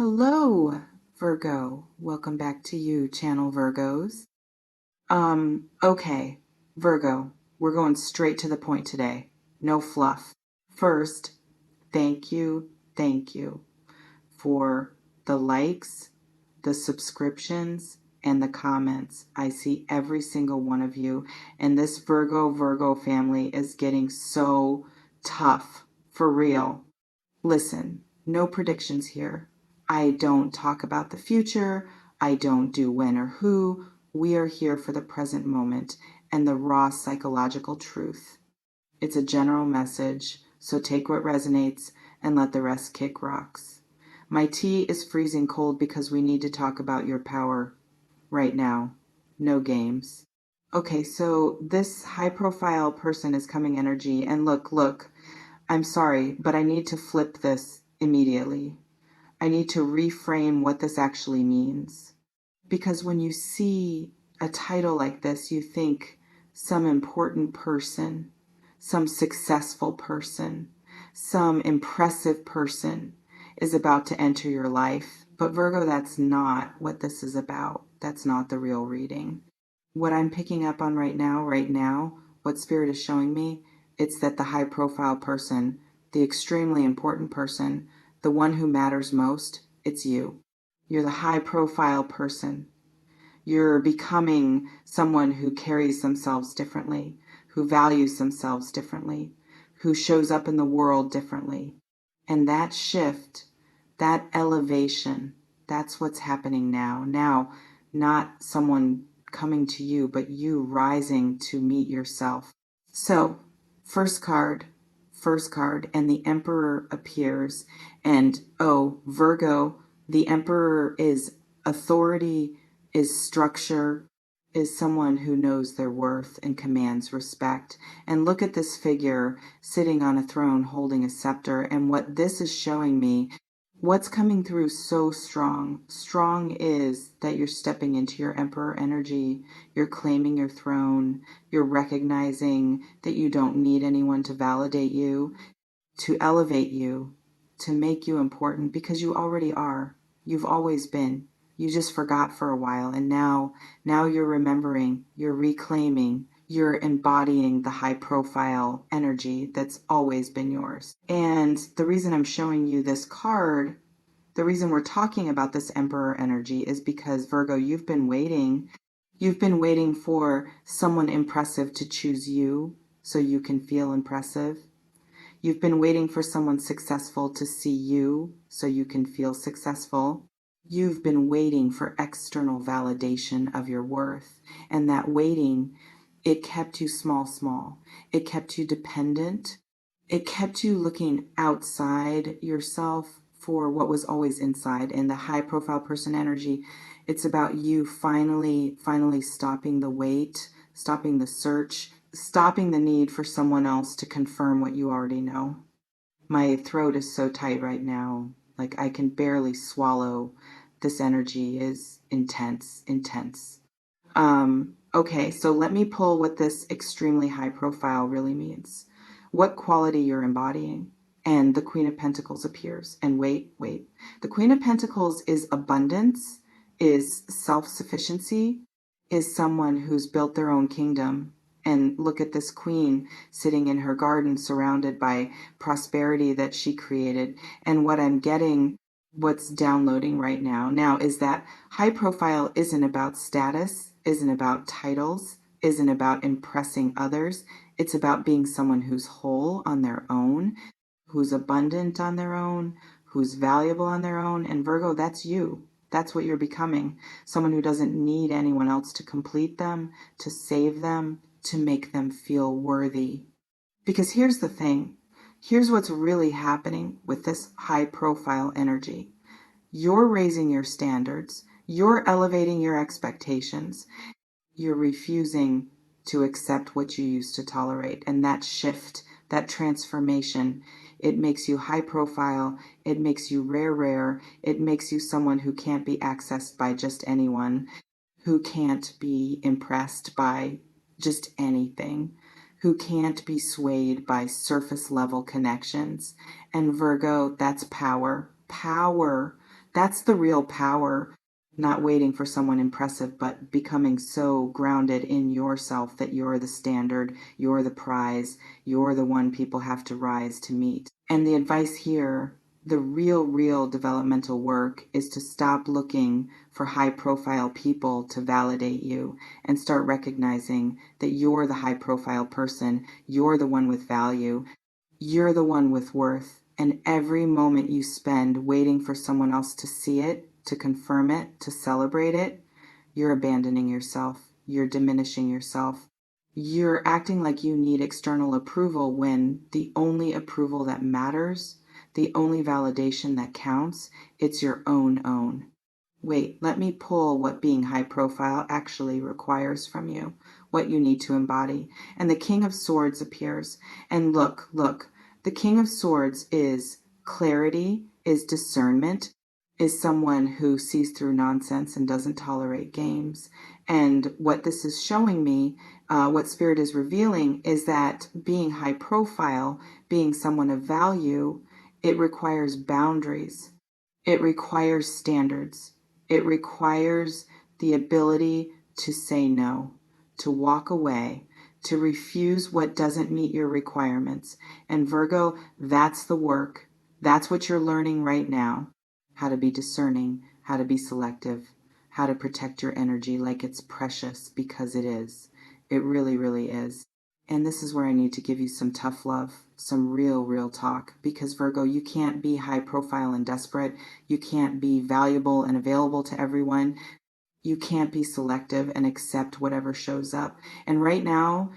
Hello, Virgo. Welcome back to you, Channel Virgos. Okay, Virgo, we're going straight to the point today. No fluff. First, thank you for the likes, the subscriptions, and the comments. I see every single one of you, and this Virgo family is getting so tough, for real. Listen, no predictions here. I don't talk about the future. I don't do when or who. We are here for the present moment and the raw psychological truth. It's a general message, so take what resonates and let the rest kick rocks. My tea is freezing cold because we need to talk about your power right now. No games. Okay, so this high profile person is coming energy, and look, I'm sorry, but I need to flip this immediately. I need to reframe what this actually means. Because when you see a title like this, you think some important person, some successful person, some impressive person is about to enter your life. But Virgo, that's not what this is about. That's not the real reading. What I'm picking up on right now, what Spirit is showing me, it's that the high profile person, the extremely important person, the one who matters most, it's you. You're the high profile person. You're becoming someone who carries themselves differently, who values themselves differently, who shows up in the world differently. And that shift, that elevation, that's what's happening now. Now, not someone coming to you, but you rising to meet yourself. So, first card, and the Emperor appears. And Virgo, the Emperor is authority, is structure, is someone who knows their worth and commands respect. And look at this figure sitting on a throne holding a scepter. And what this is showing me, what's coming through so strong is that you're stepping into your Emperor energy. You're claiming your throne. You're recognizing that you don't need anyone to validate you, to elevate you, to make you important, because you already are. You've always been. You just forgot for a while, and now you're remembering, you're reclaiming, you're embodying the high profile energy that's always been yours. And the reason I'm showing you this card, the reason we're talking about this Emperor energy is because, Virgo, you've been waiting. You've been waiting for someone impressive to choose you so you can feel impressive. You've been waiting for someone successful to see you so you can feel successful. You've been waiting for external validation of your worth. And that waiting, it kept you small. It kept you dependent. It kept you looking outside yourself for what was always inside. And the high profile person energy, it's about you finally stopping the wait, stopping the search, stopping the need for someone else to confirm what you already know. My throat is so tight right now, like I can barely swallow. This energy is intense. Okay, so let me pull what this extremely high profile really means. What quality you're embodying. And the Queen of Pentacles appears. And wait. The Queen of Pentacles is abundance, is self-sufficiency, is someone who's built their own kingdom. And look at this queen sitting in her garden surrounded by prosperity that she created. And what I'm getting, what's downloading right now is that high profile isn't about status, isn't about titles, isn't about impressing others. It's about being someone who's whole on their own, who's abundant on their own, who's valuable on their own. And Virgo, that's you. That's what you're becoming. Someone who doesn't need anyone else to complete them, to save them, to make them feel worthy. Because here's the thing. Here's what's really happening with this high profile energy. You're raising your standards. You're elevating your expectations. You're refusing to accept what you used to tolerate. And that shift, that transformation, it makes you high profile. It makes you rare. It makes you someone who can't be accessed by just anyone, who can't be impressed by just anything, who can't be swayed by surface level connections. And Virgo, that's power. Power That's the real power. Not waiting for someone impressive, but becoming so grounded in yourself that you're the standard, you're the prize, you're the one people have to rise to meet. And the advice here, the real developmental work, is to stop looking for high profile people to validate you and start recognizing that you're the high profile person, you're the one with value, you're the one with worth. And every moment you spend waiting for someone else to see it, to confirm it, to celebrate it, you're abandoning yourself. You're diminishing yourself. You're acting like you need external approval when the only approval that matters, the only validation that counts, it's your own. Wait, let me pull what being high profile actually requires from you, what you need to embody. And the King of Swords appears. And look, the King of Swords is clarity, is discernment, is someone who sees through nonsense and doesn't tolerate games. And what this is showing me, what Spirit is revealing, is that being high profile, being someone of value, it requires boundaries. It requires standards. It requires the ability to say no, to walk away, to refuse what doesn't meet your requirements. And Virgo, that's the work. That's what you're learning right now. How to be discerning, how to be selective, how to protect your energy like it's precious, because it is. It really is. And this is where I need to give you some tough love, some real talk, because Virgo, you can't be high profile and desperate. You can't be valuable and available to everyone. You can't be selective and accept whatever shows up. And right now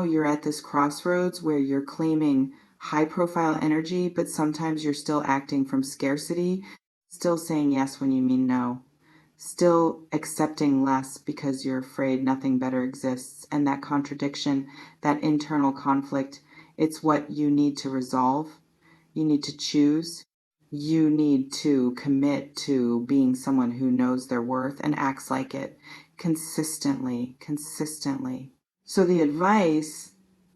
you're at this crossroads where you're claiming high profile energy, but sometimes you're still acting from scarcity, still saying yes when you mean no, still accepting less because you're afraid nothing better exists. And that contradiction, that internal conflict, it's what you need to resolve. You need to choose. You need to commit to being someone who knows their worth and acts like it consistently. So the advice,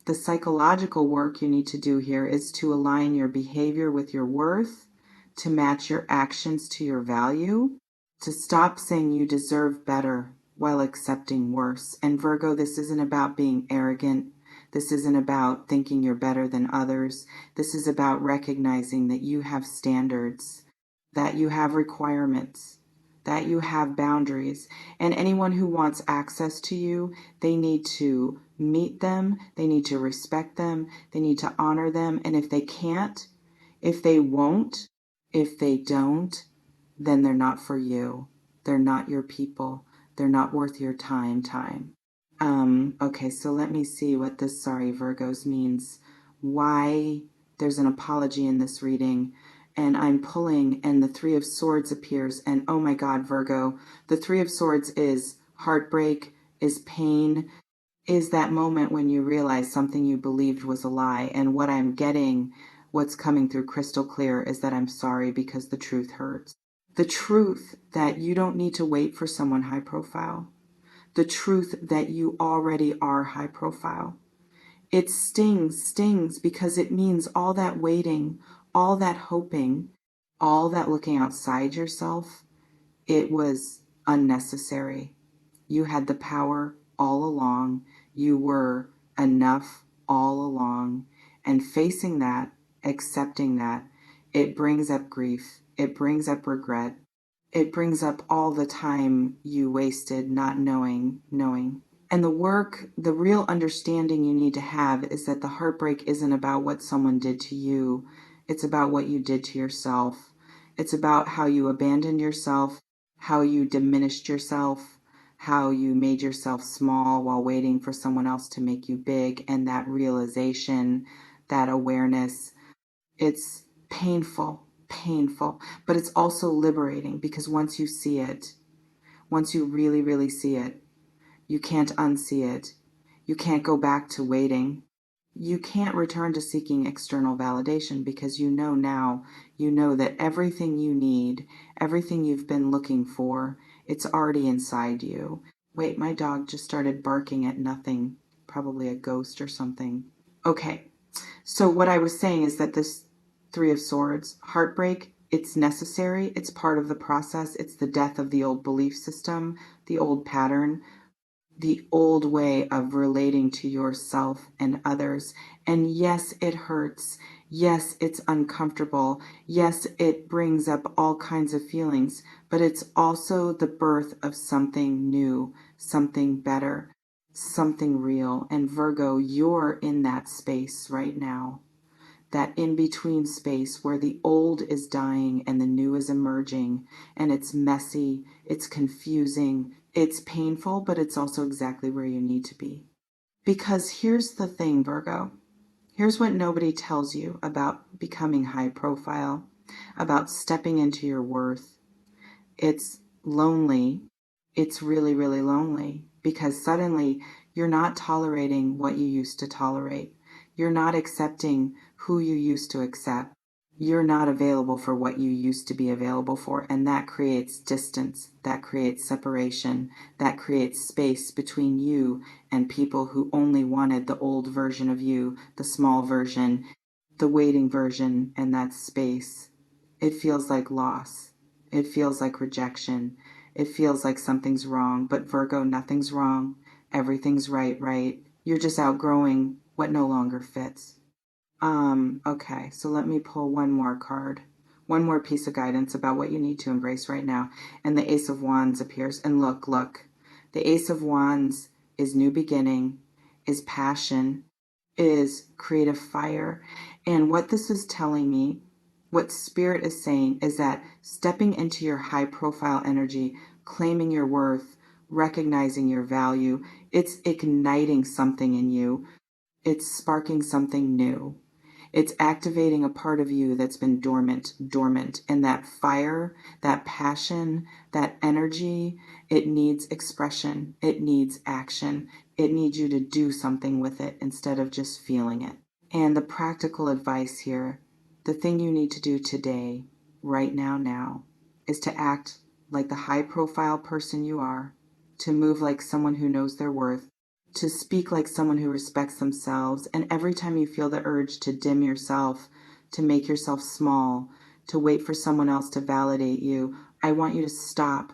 the psychological work you need to do here is to align your behavior with your worth, to match your actions to your value, to stop saying you deserve better while accepting worse. And Virgo, this isn't about being arrogant. This isn't about thinking you're better than others. This is about recognizing that you have standards, that you have requirements, that you have boundaries. And anyone who wants access to you, they need to meet them, they need to respect them, they need to honor them. And if they can't, if they won't, if they don't, then they're not for you. They're not your people. They're not worth your time. Okay, so let me see what this sorry Virgos means. Why there's an apology in this reading. And I'm pulling, and the Three of Swords appears. And oh my God, Virgo, the Three of Swords is heartbreak, is pain, is that moment when you realize something you believed was a lie. And what I'm getting, what's coming through crystal clear, is that I'm sorry because the truth hurts. The truth that you don't need to wait for someone high profile. The truth that you already are high profile. It stings because it means all that waiting, all that hoping, all that looking outside yourself, it was unnecessary. You had the power all along. You were enough all along. And facing that, accepting that, it brings up grief. It brings up regret. It brings up all the time you wasted not knowing. And the work, the real understanding you need to have is that the heartbreak isn't about what someone did to you. It's about what you did to yourself. It's about how you abandoned yourself, how you diminished yourself, how you made yourself small while waiting for someone else to make you big. And that realization, that awareness, it's painful, but it's also liberating, because once you see it, once you really see it, you can't unsee it. You can't go back to waiting. You can't return to seeking external validation, because you know now, you know that everything you need, everything you've been looking for, it's already inside you. Wait, my dog just started barking at nothing, probably a ghost or something. Okay, so what I was saying is that this Three of Swords, heartbreak, It's necessary. It's part of the process. It's the death of the old belief system, the old pattern, the old way of relating to yourself and others. And yes, it hurts. Yes, it's uncomfortable. Yes, it brings up all kinds of feelings, but it's also the birth of something new, something better, something real. And Virgo, you're in that space right now, that in-between space where the old is dying and the new is emerging, and it's messy, it's confusing, it's painful, but it's also exactly where you need to be. Because here's the thing, Virgo. Here's what nobody tells you about becoming high profile, about stepping into your worth. It's lonely. It's really, really lonely because suddenly you're not tolerating what you used to tolerate. You're not accepting who you used to accept. You're not available for what you used to be available for. And that creates distance. That creates separation. That creates space between you and people who only wanted the old version of you, the small version, the waiting version, and that space. It feels like loss. It feels like rejection. It feels like something's wrong. But Virgo, nothing's wrong. Everything's right. You're just outgrowing what no longer fits. Okay, so let me pull one more card. One more piece of guidance about what you need to embrace right now. And the Ace of Wands appears. And look. The Ace of Wands is new beginning, is passion, is creative fire. And what this is telling me, what Spirit is saying, is that stepping into your high profile energy, claiming your worth, recognizing your value, it's igniting something in you. It's sparking something new. It's activating a part of you that's been dormant. And that fire, that passion, that energy, it needs expression. It needs action. It needs you to do something with it instead of just feeling it. And the practical advice here, the thing you need to do today, right now, is to act like the high profile person you are, to move like someone who knows their worth, to speak like someone who respects themselves. And every time you feel the urge to dim yourself, to make yourself small, to wait for someone else to validate you, I want you to stop.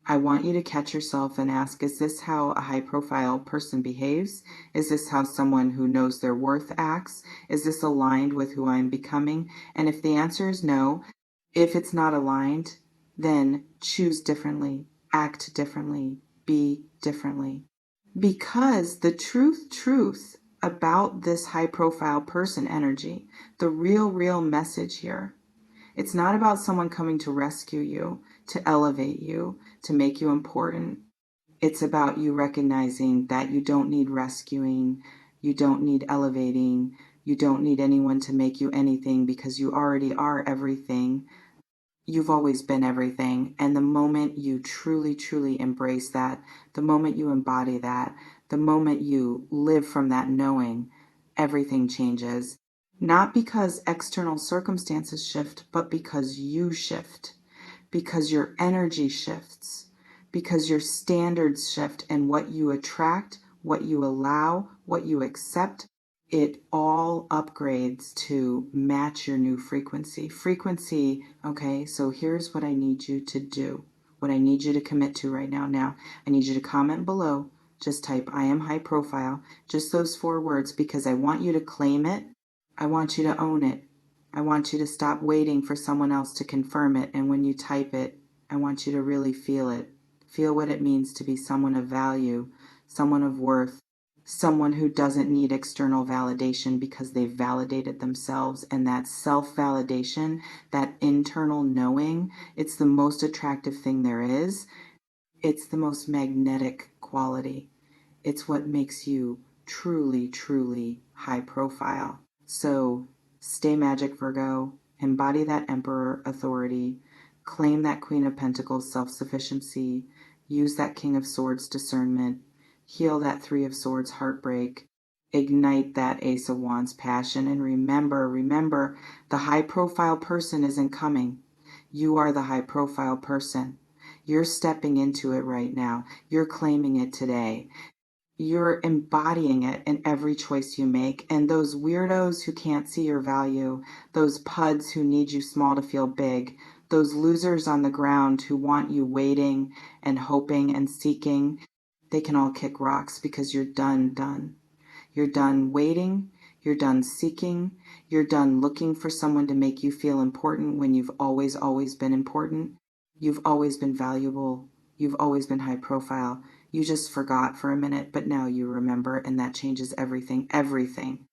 I want you to catch yourself and ask, is this how a high profile person behaves? Is this how someone who knows their worth acts? Is this aligned with who I'm becoming? And if the answer is no, if it's not aligned, then choose differently, act differently, be differently. Because the truth about this high profile person energy, the real message here, it's not about someone coming to rescue you, to elevate you, to make you important. It's about you recognizing that you don't need rescuing, you don't need elevating, you don't need anyone to make you anything because you already are everything. You've always been everything. And the moment you truly embrace that, the moment you embody that, the moment you live from that knowing, everything changes. Not because external circumstances shift, but because you shift, because your energy shifts, because your standards shift, and what you attract, what you allow, what you accept, it all upgrades to match your new frequency. Okay, so here's what I need you to do, what I need you to commit to right now. Now, I need you to comment below. Just type, I am high profile, just those 4 words, because I want you to claim it. I want you to own it. I want you to stop waiting for someone else to confirm it. And when you type it, I want you to really feel it. Feel what it means to be someone of value, someone of worth, someone who doesn't need external validation because they've validated themselves. And that self-validation, that internal knowing, it's the most attractive thing there is. It's the most magnetic quality. It's what makes you truly high profile. So stay magic, Virgo. Embody that Emperor authority. Claim that Queen of Pentacles self-sufficiency. Use that King of Swords discernment. Heal that 3 of Swords heartbreak. Ignite that Ace of Wands passion. And remember, the high-profile person isn't coming. You are the high-profile person. You're stepping into it right now. You're claiming it today. You're embodying it in every choice you make. And those weirdos who can't see your value, those puds who need you small to feel big, those losers on the ground who want you waiting and hoping and seeking, they can all kick rocks because you're done. You're done waiting. You're done seeking. You're done looking for someone to make you feel important when you've always been important. You've always been valuable. You've always been high profile. You just forgot for a minute, but now you remember, and that changes everything. Everything.